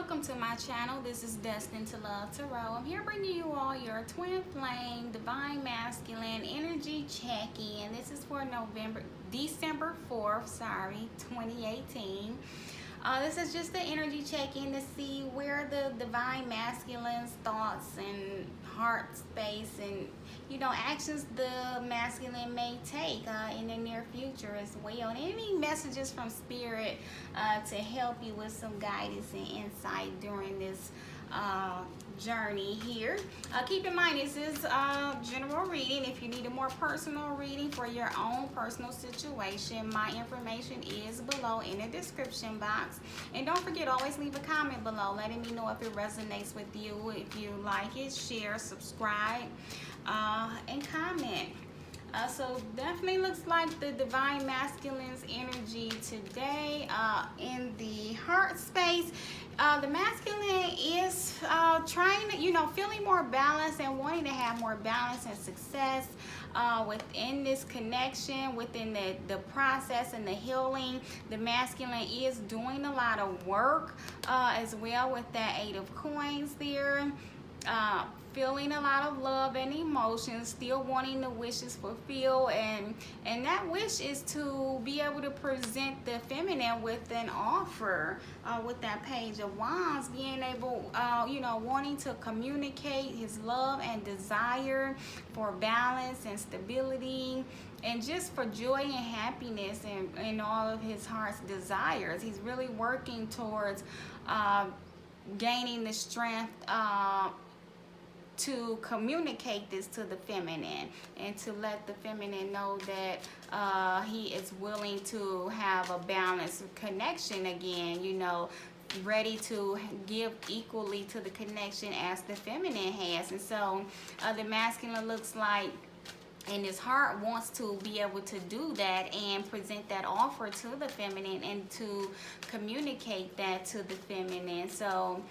welcome to my channel. This is Destined to Love Tarot. I'm here bringing you all your twin flame, divine masculine energy check-in. This is for December 4th, 2018. This is just the energy check-in to see where the divine masculine's thoughts and heart space and actions the masculine may take in the near future as well. And any messages from spirit to help you with some guidance and insight during this journey here. Keep in mind, this is general reading. If you need a more personal reading for your own personal situation, my information is below in the description box. And don't forget, always leave a comment below letting me know if it resonates with you. If you like it, share, subscribe, and comment. So definitely looks like the divine masculine's energy today in the heart space. The masculine is trying to, feeling more balanced and wanting to have more balance and success within this connection, within the process and the healing. The masculine is doing a lot of work as well with that 8 of coins there. Feeling a lot of love and emotions, still wanting the wishes fulfilled, and that wish is to be able to present the feminine with an offer with that Page of Wands, being able, wanting to communicate his love and desire for balance and stability, and just for joy and happiness and all of his heart's desires. He's really working towards gaining the strength to communicate this to the feminine and to let the feminine know that he is willing to have a balanced connection again, ready to give equally to the connection as the feminine has. And so the masculine looks like, and his heart wants to be able to do that and present that offer to the feminine and to communicate that to the feminine. So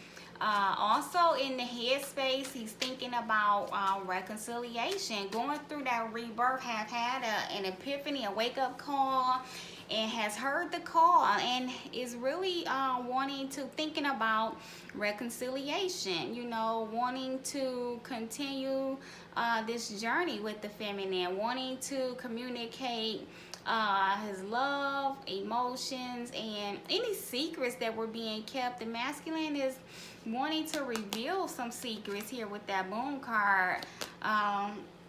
also in the headspace, he's thinking about reconciliation, going through that rebirth, have had an epiphany, a wake-up call, and has heard the call and is really thinking about reconciliation, wanting to continue this journey with the feminine, wanting to communicate his love, emotions, and any secrets that were being kept. The masculine is wanting to reveal some secrets here with that Moon card,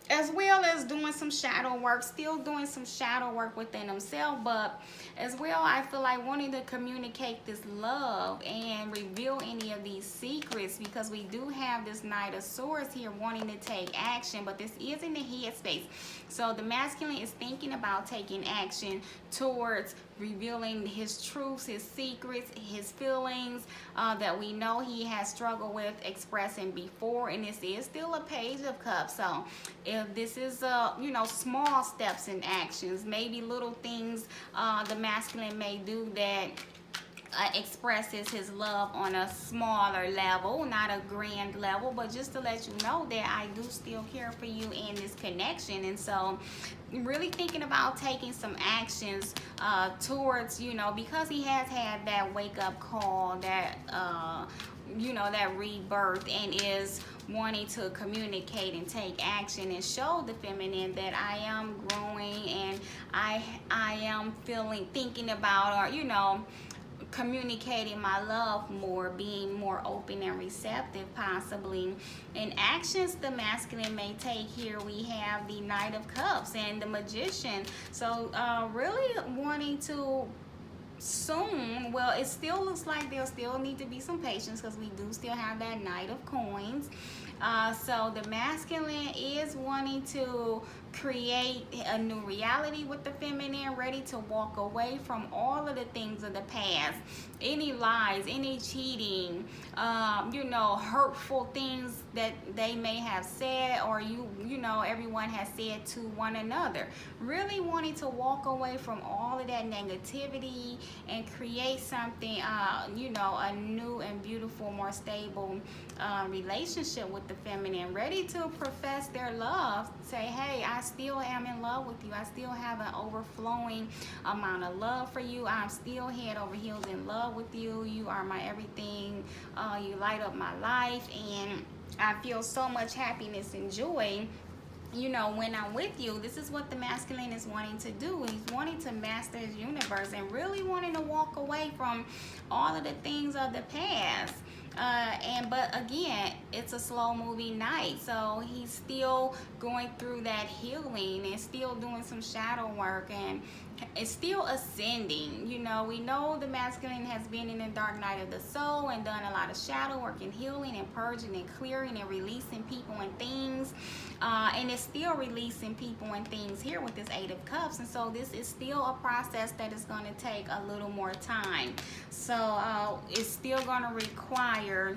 as well as doing some shadow work, still doing some shadow work within himself, but as well, I feel like wanting to communicate this love and reveal any of these secrets, because we do have this Knight of Swords here wanting to take action, but this is in the headspace. So the masculine is thinking about taking action towards revealing his truths, his secrets, his feelings that we know he has struggled with expressing before, and this is still a Page of Cups. So if this is small steps and actions, maybe little things the masculine may do that expresses his love on a smaller level, not a grand level, but just to let you know that I do still care for you in this connection. And so really thinking about taking some actions towards, because he has had that wake-up call, that that rebirth, and is wanting to communicate and take action and show the feminine that I am growing and I am thinking about, or communicating my love more, being more open and receptive possibly. And actions the masculine may take here, we have the Knight of Cups and the Magician. So really wanting to soon, well, it still looks like there'll still need to be some patience, because we do still have that Knight of Coins. So the masculine is wanting to create a new reality with the feminine, ready to walk away from all of the things of the past, any lies, any cheating, hurtful things that they may have said, or everyone has said to one another. Really wanting to walk away from all of that negativity and create something, a new and beautiful, more stable relationship with the feminine, ready to profess their love, say, hey, I still am in love with you. I still have an overflowing amount of love for you. I'm still head over heels in love with you. You are my everything. You light up my life, and I feel so much happiness and joy, you know, when I'm with you. This is what the masculine is wanting to do. He's wanting to master his universe and really wanting to walk away from all of the things of the past. But again, it's a slow moving night, so he's still going through that healing and still doing some shadow work, and it's still ascending. You know, we know the masculine has been in the dark night of the soul and done a lot of shadow work and healing and purging and clearing and releasing people and things, and it's still releasing people and things here with this Eight of Cups. And so this is still a process that is going to take a little more time. So it's still going to require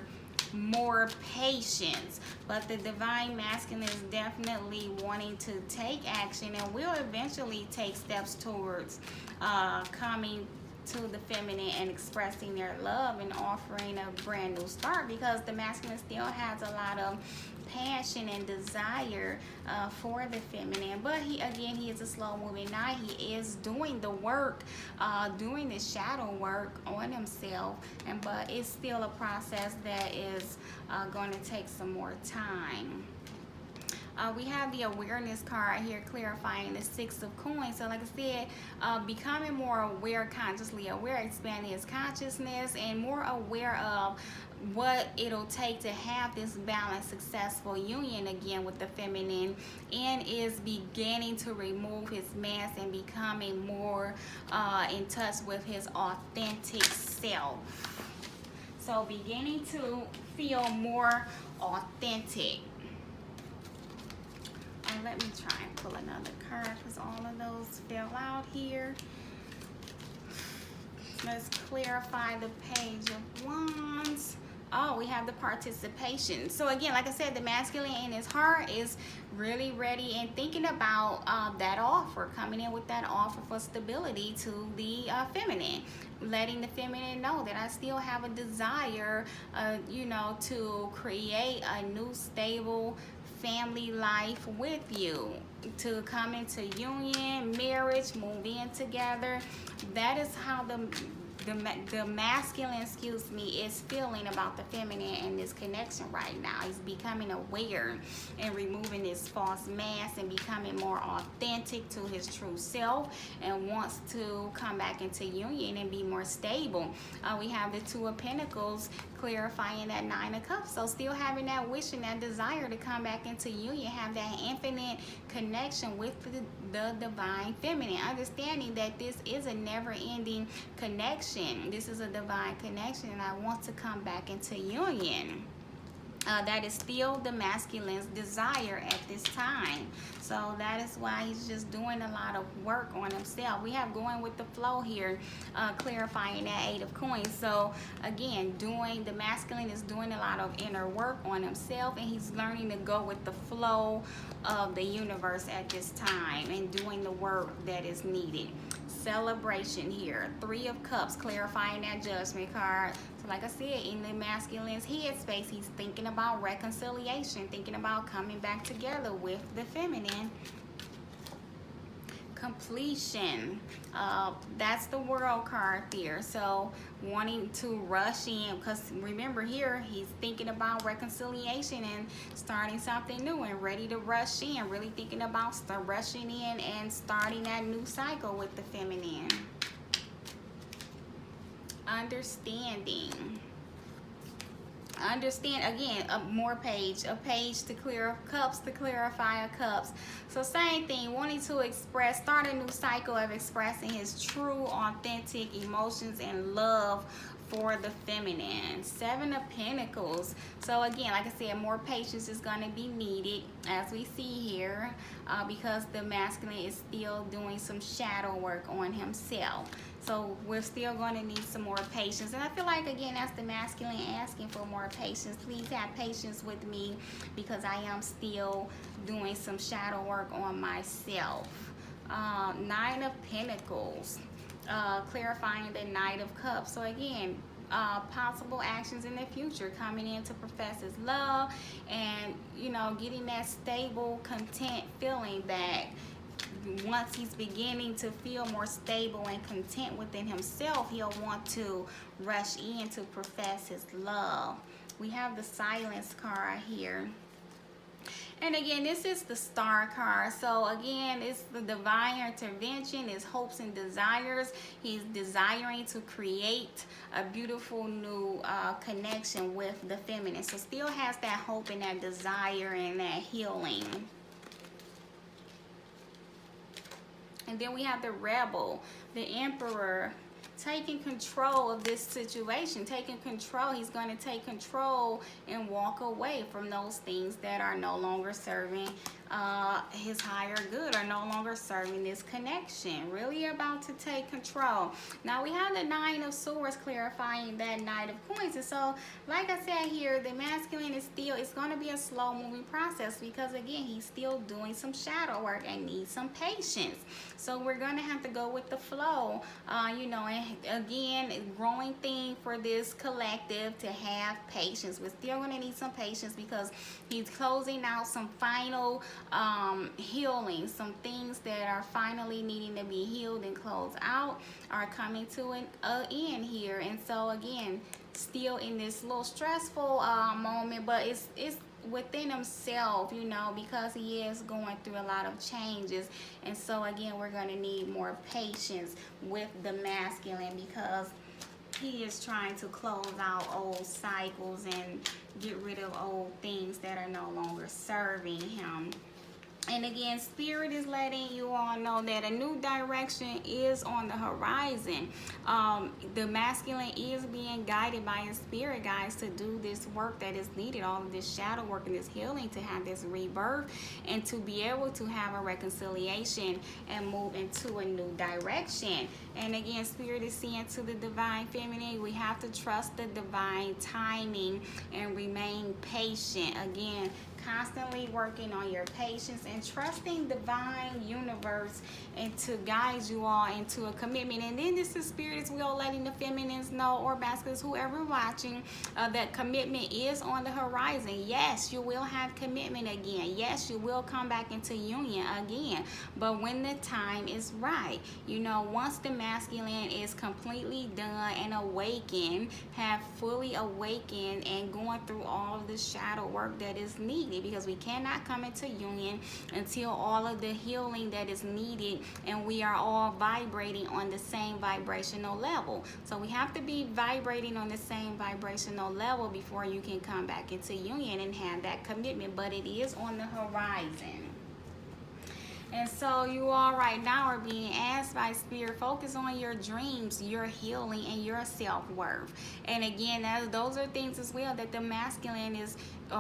more patience, but the divine masculine is definitely wanting to take action and will eventually take steps towards coming to the feminine and expressing their love and offering a brand new start, because the masculine still has a lot of passion and desire for the feminine. But he is a slow moving night. He is doing the work, doing the shadow work on himself, but it's still a process that is going to take some more time. We have the awareness card here clarifying the Six of Coins. So like I said, becoming more aware, consciously aware, expanding his consciousness, and more aware of what it'll take to have this balanced, successful union again with the feminine, and is beginning to remove his mask and becoming more in touch with his authentic self. So beginning to feel more authentic. Let me try and pull another card because all of those fell out here. Let's clarify the Page of Wands. Oh, we have the participation. So again, like I said, the masculine in his heart is really ready and thinking about that offer, coming in with that offer for stability to the feminine, letting the feminine know that I still have a desire, you know, to create a new stable family life with you, to come into union, marriage, move in together. That is how the masculine, is feeling about the feminine and this connection right now. He's becoming aware and removing this false mask and becoming more authentic to his true self, and wants to come back into union and be more stable. We have the Two of Pentacles clarifying that Nine of Cups. So still having that wish and that desire to come back into union, have that infinite connection with the divine feminine, understanding that this is a never-ending connection. This is a divine connection, and I want to come back into union. That is still the masculine's desire at this time. So that is why he's just doing a lot of work on himself. We have going with the flow here, clarifying that Eight of Coins. So again, the masculine is doing a lot of inner work on himself, and he's learning to go with the flow of the universe at this time and doing the work that is needed. Celebration here, Three of Cups, clarifying that Judgment card. So like I said, in the masculine's headspace, he's thinking about reconciliation, thinking about coming back together with the feminine. Completion, that's the World card there. So wanting to rush in, because remember here, he's thinking about reconciliation and starting something new and ready to rush in, really thinking about rushing in and starting that new cycle with the feminine. Understanding. Understand again, a page to clear cups, to clarify cups. So same thing, wanting to start a new cycle of expressing his true authentic emotions and love for the feminine. Seven of Pentacles. So again, like I said, more patience is going to be needed, as we see here, because the masculine is still doing some shadow work on himself. So we're still going to need some more patience. And I feel like, again, that's the masculine asking for more patience. Please have patience with me, because I am still doing some shadow work on myself. Nine of Pentacles. Clarifying the Knight of Cups. So again, possible actions in the future, coming in to profess his love, and you know, getting that stable, content feeling that once he's beginning to feel more stable and content within himself, he'll want to rush in to profess his love. We have the Silence card here. And again, this is the Star card. So again, it's the divine intervention, it's hopes and desires. He's desiring to create a beautiful new connection with the feminine. So still has that hope and that desire and that healing. And then we have the Rebel, the Emperor, taking control of this situation, taking control. He's going to take control and walk away from those things that are no longer serving his higher good, or no longer serving this connection. Really about to take control. Now we have the Nine of Swords clarifying that Knight of Coins. And so, like I said here, the masculine is still, it's going to be a slow moving process, because again, he's still doing some shadow work and needs some patience. So we're going to have to go with the flow, you know, and again, growing thing for this collective to have patience. We're still going to need some patience, because he's closing out some final healing. Some things that are finally needing to be healed and closed out are coming to an end here. And so again, still in this little stressful moment, but it's within himself, you know, because he is going through a lot of changes. And so again, we're going to need more patience with the masculine, because he is trying to close out old cycles and get rid of old things that are no longer serving him. And again, Spirit is letting you all know that a new direction is on the horizon. The masculine is being guided by his spirit guides to do this work that is needed, all of this shadow work and this healing, to have this rebirth and to be able to have a reconciliation and move into a new direction. And again, Spirit is saying to the divine feminine, we have to trust the divine timing and remain patient. Again, constantly working on your patience and trusting divine universe and to guide you all into a commitment. And then this is Spirit as well, letting the feminines know, or masculines, whoever watching, that commitment is on the horizon. Yes, you will have commitment again. Yes, you will come back into union again, but when the time is right. You know, once the masculine is completely done and awakened, have fully awakened and going through all of the shadow work that is needed, because we cannot come into union until all of the healing that is needed and we are all vibrating on the same vibrational level. So we have to be vibrating on the same vibrational level before you can come back into union and have that commitment, but it is on the horizon. And so you all right now are being asked by Spirit, focus on your dreams, your healing, and your self-worth. And again, those are things as well that the masculine is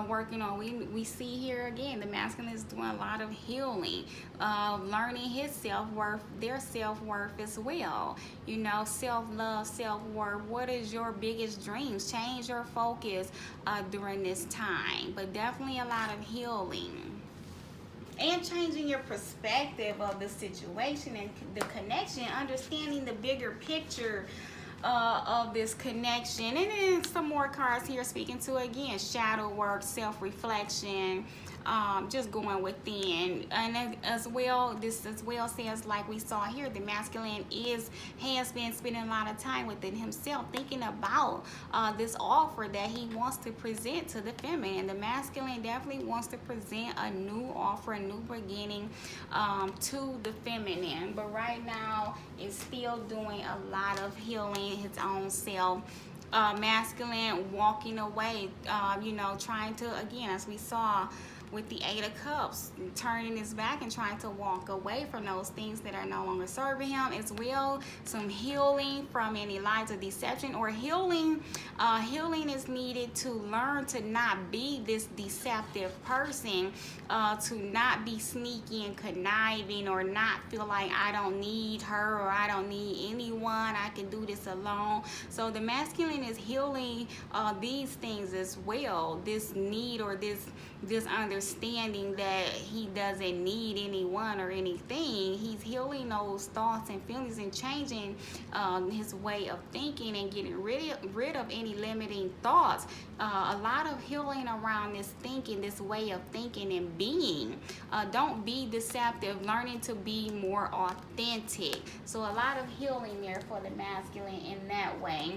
working on. We see here again, the masculine is doing a lot of healing, learning his self-worth, their self-worth as well. You know, self-love, self-worth. What is your biggest dreams? Change your focus during this time, but definitely a lot of healing. And changing your perspective of the situation and the connection, understanding the bigger picture of this connection. And then some more cards here speaking to, again, shadow work, self-reflection, just going within. And as well, this as well says, like we saw here, the masculine has been spending a lot of time within himself, thinking about this offer that he wants to present to the feminine. The masculine definitely wants to present a new offer, a new beginning to the feminine, but right now is still doing a lot of healing his own self. Masculine walking away, you know, trying to, again, as we saw with the Eight of Cups, turning his back and trying to walk away from those things that are no longer serving him. As well, some healing from any lies of deception, or healing is needed to learn to not be this deceptive person, to not be sneaky and conniving, or not feel like I don't need her or I don't need anyone, I can do this alone. So the masculine is healing these things as well, this need or this understanding understanding that he doesn't need anyone or anything. He's healing those thoughts and feelings and changing his way of thinking and getting rid of any limiting thoughts. A lot of healing around this thinking, this way of thinking and being. Don't be deceptive, learning to be more authentic. So a lot of healing there for the masculine in that way.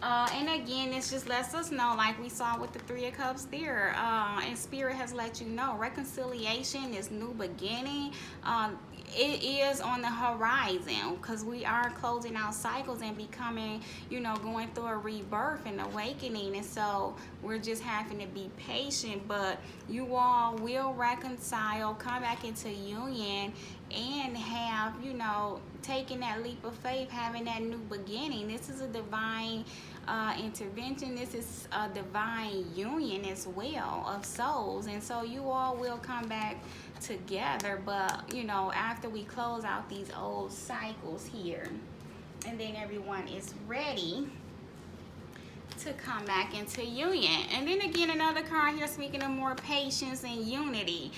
And again, this just lets us know, like we saw with the Three of Cups there, and Spirit has let you know, reconciliation is new beginning. It is on the horizon, because we are closing out cycles and becoming, going through a rebirth and awakening. And so we're just having to be patient, but you all will reconcile, come back into union, and have, taking that leap of faith, having that new beginning. This is a divine intervention. This is a divine union as well of souls. And so you all will come back together, but after we close out these old cycles here, and then everyone is ready to come back into union. And then again, another card here speaking of more patience and unity.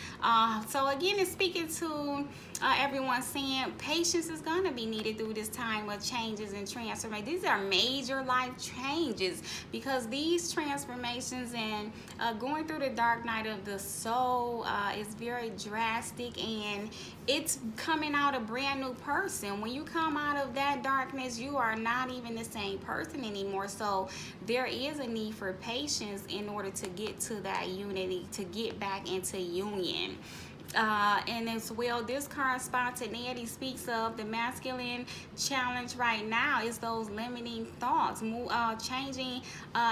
So again, it's speaking to everyone, saying patience is going to be needed through this time of changes and transformation. These are major life changes, because these transformations and going through the dark night of the soul is very drastic, and it's coming out a brand new person. When you come out of that darkness, you are not even the same person anymore. So there is a need for patience in order to get to that unity, to get back into union. And as well, this card, spontaneity, speaks of the masculine challenge right now is those limiting thoughts, changing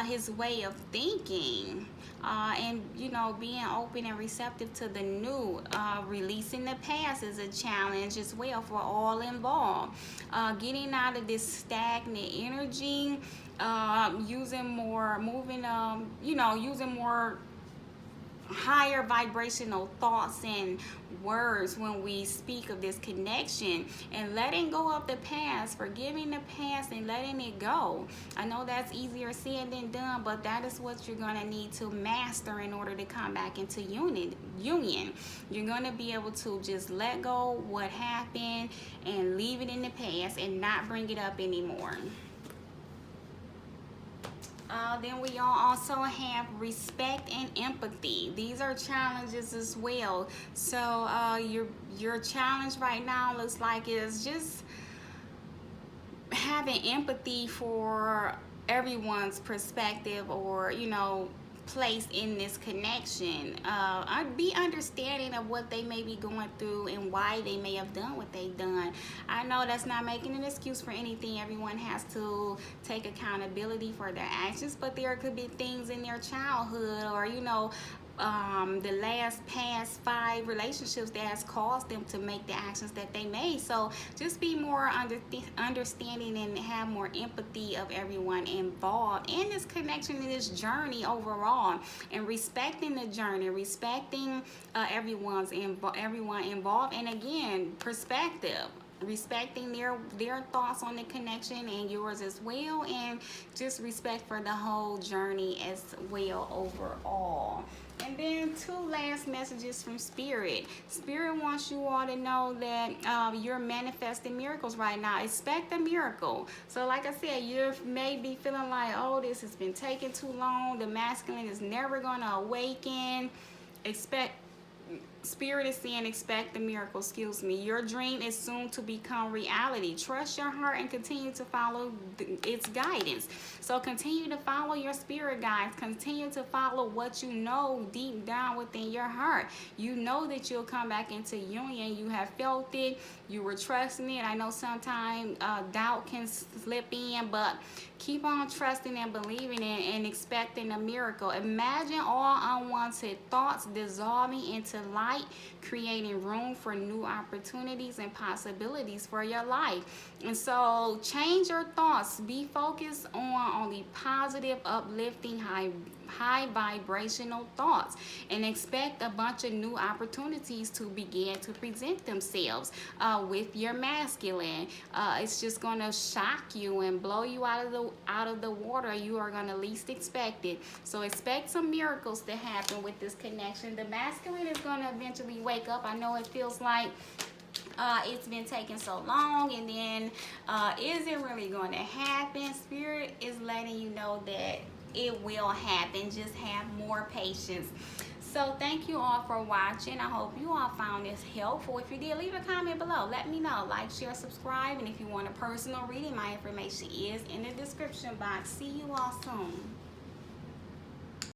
his way of thinking, and being open and receptive to the new. Releasing the past is a challenge as well for all involved. Getting out of this stagnant energy, using more higher vibrational thoughts and words when we speak of this connection, and letting go of the past, forgiving the past and letting it go. I know that's easier said than done, but that is what you're going to need to master in order to come back into union. You're going to be able to just let go what happened and leave it in the past and not bring it up anymore. Then we all also have respect and empathy. These are challenges as well. So your challenge right now looks like is just having empathy for everyone's perspective, or place in this connection. Be understanding of what they may be going through and why they may have done what they've done. I know that's not making an excuse for anything. Everyone has to take accountability for their actions, but there could be things in their childhood, or the past 5 relationships that has caused them to make the actions that they made. So just be more understanding and have more empathy of everyone involved in this connection, in this journey overall, and respecting the journey, respecting everyone involved, and again, perspective. Respecting their thoughts on the connection and yours as well, and just respect for the whole journey as well overall. And then 2 last messages from Spirit. Spirit wants you all to know that you're manifesting miracles right now. Expect a miracle. So like I said, you may be feeling like, oh, this has been taking too long. The masculine is never going to awaken. Spirit is saying expect the miracle, Your dream is soon to become reality. Trust your heart and continue to follow its guidance. So continue to follow your spirit guides. Continue to follow what you know deep down within your heart. You know that you'll come back into union. You have felt it. You were trusting it. I know sometimes doubt can slip in, but keep on trusting and believing it and expecting a miracle. Imagine all unwanted thoughts dissolving into to light, creating room for new opportunities and possibilities for your life. And so change your thoughts. Be focused on only positive, uplifting, high vibrational thoughts, and expect a bunch of new opportunities to begin to present themselves with your masculine. It's just going to shock you and blow you out of the water. You are going to least expect it. So expect some miracles to happen with this connection. The masculine is going to eventually wake up. I know it feels like it's been taking so long, and then is it really going to happen? Spirit is letting you know that it will happen. Just have more patience. So thank you all for watching. I hope you all found this helpful. If you did, leave a comment below. Let me know. Like, share, subscribe. And if you want a personal reading, my information is in the description box. See you all soon.